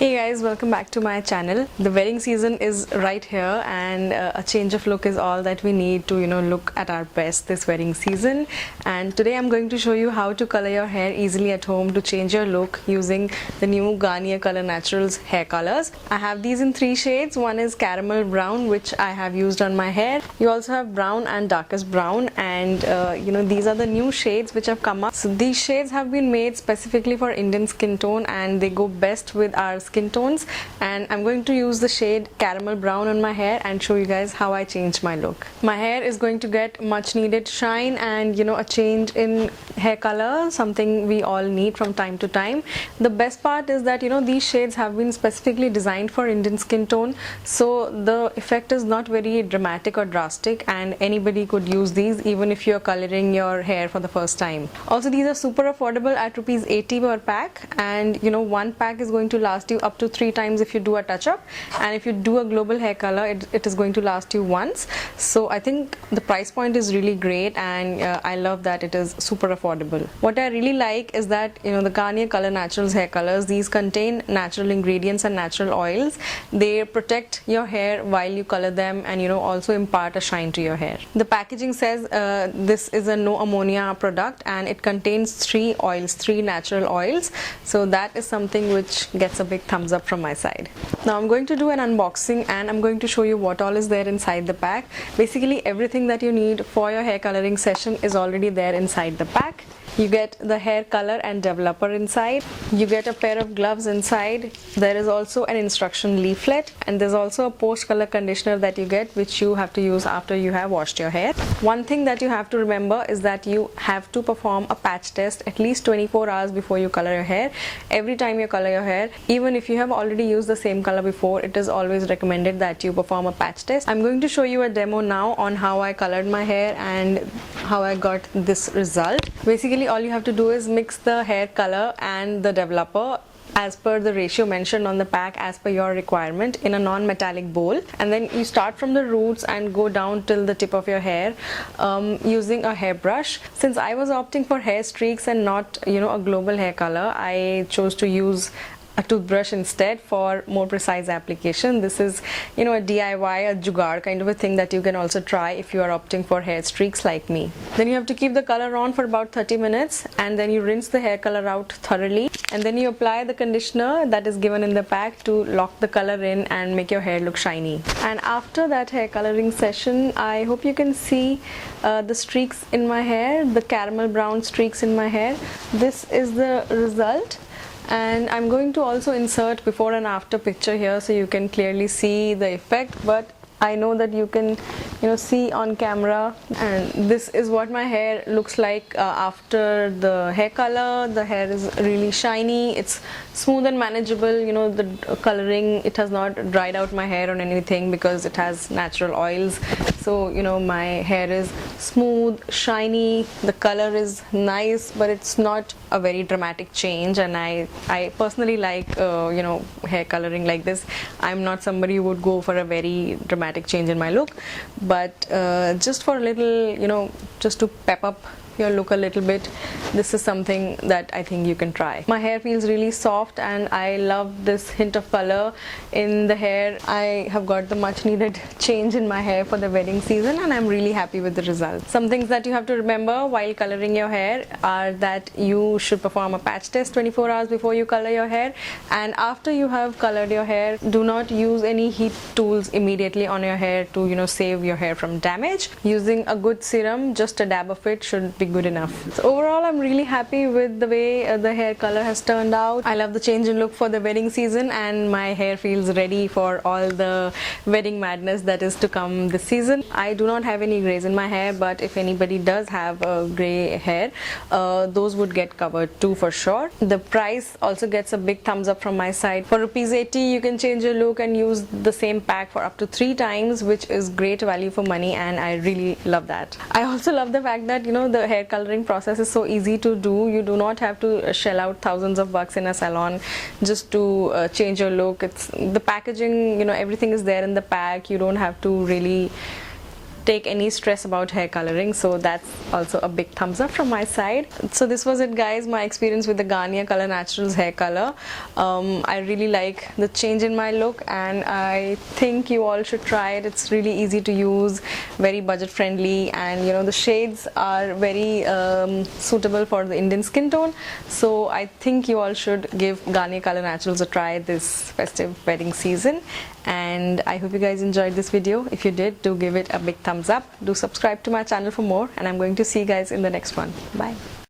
Hey guys, welcome back to my channel. The wedding season is right here and a change of look is all that we need to look at our best this wedding season. And today I'm going to show you how to color your hair easily at home to change your look using the new Garnier Color Naturals hair colors. I have these in 3 shades. One is caramel brown, which I have used on my hair. You also have brown and darkest brown, and these are the new shades which have come up. So these shades have been made specifically for Indian skin tone and they go best with our skin tones, and I'm going to use the shade caramel brown on my hair and show you guys how I change my look. My hair is going to get much needed shine and a change in hair color, something we all need from time to time. The best part is that these shades have been specifically designed for Indian skin tone, so the effect is not very dramatic or drastic and anybody could use these even if you're coloring your hair for the first time. Also, these are super affordable at rupees 80 per pack, and one pack is going to last you up to 3 times if you do a touch-up, and if you do a global hair color it is going to last you once. So I think the price point is really great, and I love that it is super affordable. What I really like is that the Garnier Color Naturals hair colors, these contain natural ingredients and natural oils. They protect your hair while you color them and also impart a shine to your hair. The packaging says this is a no ammonia product and it contains 3 natural oils, so that is something which gets a big thumbs up from my side. Now I'm going to do an unboxing and I'm going to show you what all is there inside the pack. Basically everything that you need for your hair coloring session is already there inside the pack. You get the hair color and developer inside. You get a pair of gloves inside. There is also an instruction leaflet, and there's also a post color conditioner that you get, which you have to use after you have washed your hair. One thing that you have to remember is that you have to perform a patch test at least 24 hours before you color your hair. Every time you color your hair, even if you have already used the same color before, it is always recommended that you perform a patch test. I'm going to show you a demo now on how I colored my hair and how I got this result. Basically all you have to do is mix the hair color and the developer as per the ratio mentioned on the pack, as per your requirement, in a non-metallic bowl, and then you start from the roots and go down till the tip of your hair using a hairbrush. Since I was opting for hair streaks and not a global hair color, I chose to use a toothbrush instead for more precise application. This is a DIY, a jugaad kind of a thing that you can also try if you are opting for hair streaks like me. Then you have to keep the color on for about 30 minutes and then you rinse the hair color out thoroughly, and then you apply the conditioner that is given in the pack to lock the color in and make your hair look shiny. And after that hair coloring session, I hope you can see the streaks in my hair, the caramel brown streaks in my hair. This is the result. And I'm going to also insert before and after picture here so you can clearly see the effect, but I know that you can see on camera. And this is what my hair looks like after the hair color. The hair is really shiny, it's smooth and manageable. The coloring, it has not dried out my hair on anything because it has natural oils. So my hair is smooth, shiny, the color is nice, but it's not a very dramatic change, and I personally like hair coloring like this. I'm not somebody who would go for a very dramatic change in my look, but just for a little just to pep up your look a little bit, this is something that I think you can try. My hair feels really soft and I love this hint of color in the hair. I have got the much needed change in my hair for the wedding season and I'm really happy with the result. Some things that you have to remember while coloring your hair are that you should perform a patch test 24 hours before you color your hair, and after you have colored your hair, do not use any heat tools immediately on your hair to save your hair from damage. Using a good serum, just a dab of it, should be good enough. So overall I'm really happy with the way the hair color has turned out. I love the change in look for the wedding season and my hair feels ready for all the wedding madness that is to come this season. I do not have any grays in my hair, but if anybody does have a gray hair, those would get covered too for sure. The price also gets a big thumbs up from my side. For rupees 80 you can change your look and use the same pack for up to 3 times, which is great value for money, and I really love that. I also love the fact that the hair coloring process is so easy to do. You do not have to shell out thousands of bucks in a salon just to change your look. It's the packaging, everything is there in the pack. You don't have to really take any stress about hair coloring. So that's also a big thumbs up from my side. So this was it, guys, my experience with the Garnier Color Naturals hair color. I really like the change in my look, and I think you all should try it. It's really easy to use, very budget friendly, and you know, the shades are very suitable for the Indian skin tone. So I think you all should give Garnier Color Naturals a try this festive wedding season. And I hope you guys enjoyed this video. If you did, do give it a big thumbs up. Do subscribe to my channel for more, and I'm going to see you guys in the next one. Bye.